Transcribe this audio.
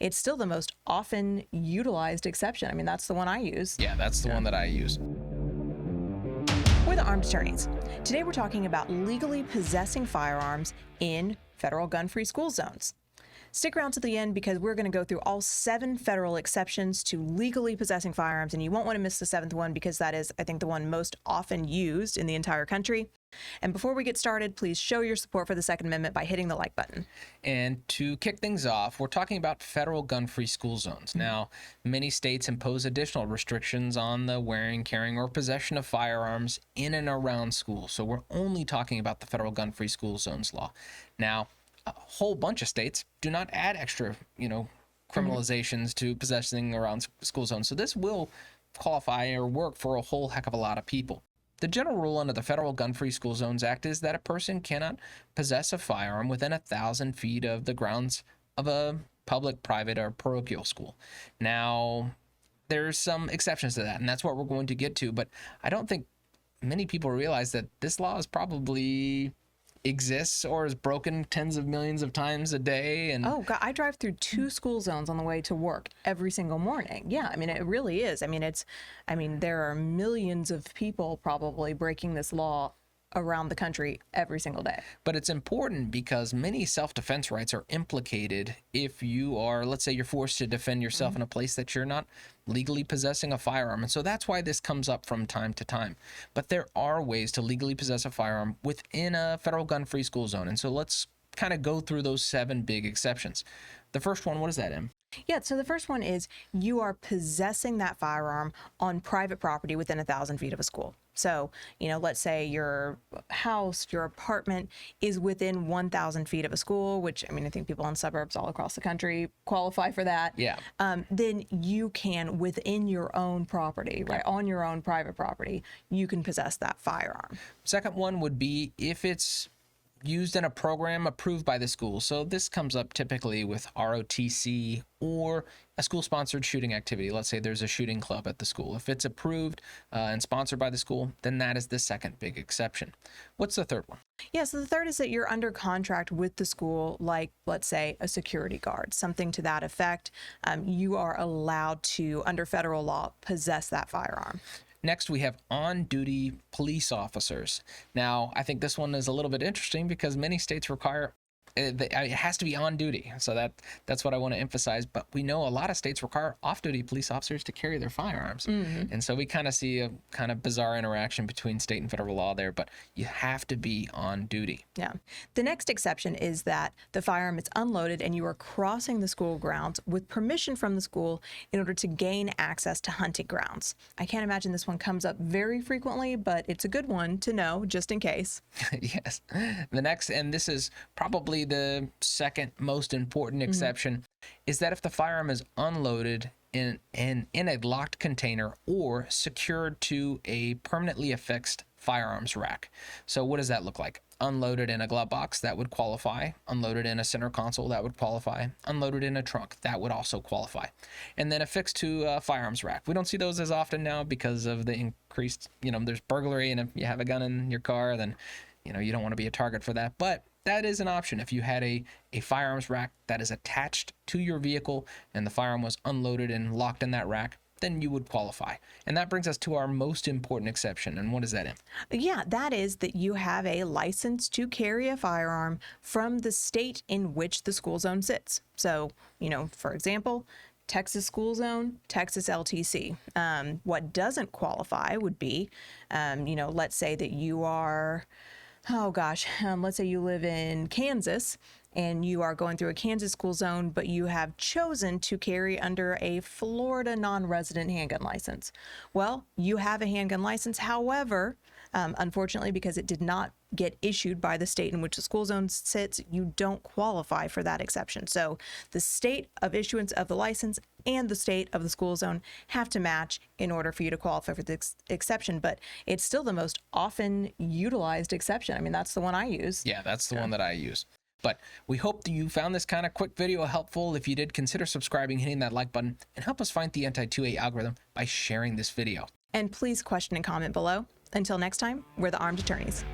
it's still the most often utilized exception. I mean, that's the one I use. Yeah, that's the one that I use. We're the armed attorneys. Today we're talking about legally possessing firearms in federal gun-free school zones. Stick around to the end because we're going to go through all 7 federal exceptions to legally possessing firearms, and you won't want to miss the 7th one because that is, I think, the one most often used in the entire country. And before we get started, please show your support for the Second Amendment by hitting the like button. And to kick things off, we're talking about federal gun-free school zones. Now, many states impose additional restrictions on the wearing, carrying, or possession of firearms in and around schools. So we're only talking about the federal gun-free school zones law. Now, a whole bunch of states do not add extra, criminalizations to possessing around school zones. So this will qualify or work for a whole heck of a lot of people. The general rule under the Federal Gun-Free School Zones Act is that a person cannot possess a firearm within 1,000 feet of the grounds of a public, private, or parochial school. Now, there's some exceptions to that, and that's what we're going to get to, but I don't think many people realize that this law is probably exists or is broken tens of millions of times a day. And oh God, I drive through 2 school zones on the way to work every single morning. Yeah, I mean, it really is. I mean, there are millions of people probably breaking this law around the country every single day. But it's important because many self-defense rights are implicated if you are, let's say you're forced to defend yourself in a place that you're not legally possessing a firearm. And so that's why this comes up from time to time. But there are ways to legally possess a firearm within a federal gun-free school zone. And so let's kind of go through those 7 big exceptions. The first one, what is that, Em? Yeah, so the first one is you are possessing that firearm on private property within 1,000 feet of a school. So, let's say your house, your apartment is within 1,000 feet of a school, which, I think people in suburbs all across the country qualify for that. Yeah. Then you can, within your own property, right, on your own private property, you can possess that firearm. Second one would be if it's used in a program approved by the school. So this comes up typically with ROTC or a school-sponsored shooting activity. Let's say there's a shooting club at the school. If it's approved and sponsored by the school, then that is the second big exception. What's the third one? Yeah, so the third is that you're under contract with the school, like, let's say, a security guard, something to that effect. You are allowed to, under federal law, possess that firearm. Next, we have on-duty police officers. Now, I think this one is a little bit interesting because many states require it has to be on duty. So that's what I want to emphasize. But we know a lot of states require off-duty police officers to carry their firearms. And so we kind of see a kind of bizarre interaction between state and federal law there, but you have to be on duty. Yeah. The next exception is that the firearm is unloaded and you are crossing the school grounds with permission from the school in order to gain access to hunting grounds. I can't imagine this one comes up very frequently, but it's a good one to know just in case. Yes. The next, and this is probably the second most important exception, is that if the firearm is unloaded in a locked container or secured to a permanently affixed firearms rack. So what does that look like? Unloaded in a glove box, that would qualify. Unloaded in a center console, that would qualify. Unloaded in a trunk, that would also qualify. And then affixed to a firearms rack. We don't see those as often now because of the increased, there's burglary, and if you have a gun in your car, then, you don't want to be a target for that. But that is an option. If you had a firearms rack that is attached to your vehicle and the firearm was unloaded and locked in that rack, then you would qualify. And that brings us to our most important exception. And what is that, Em? Yeah, that is that you have a license to carry a firearm from the state in which the school zone sits. So, for example, Texas school zone, Texas LTC. What doesn't qualify would be, let's say that you are, let's say you live in Kansas and you are going through a Kansas school zone, but you have chosen to carry under a Florida non-resident handgun license. Well, you have a handgun license. However, unfortunately, because it did not get issued by the state in which the school zone sits, you don't qualify for that exception. So the state of issuance of the license and the state of the school zone have to match in order for you to qualify for this exception. But it's still the most often utilized exception. That's the one I use. Yeah, that's the one that I use. But we hope that you found this kind of quick video helpful. If you did, consider subscribing, hitting that like button, and help us find the anti-2A algorithm by sharing this video. And please question and comment below. Until next time, we're the Armed Attorneys.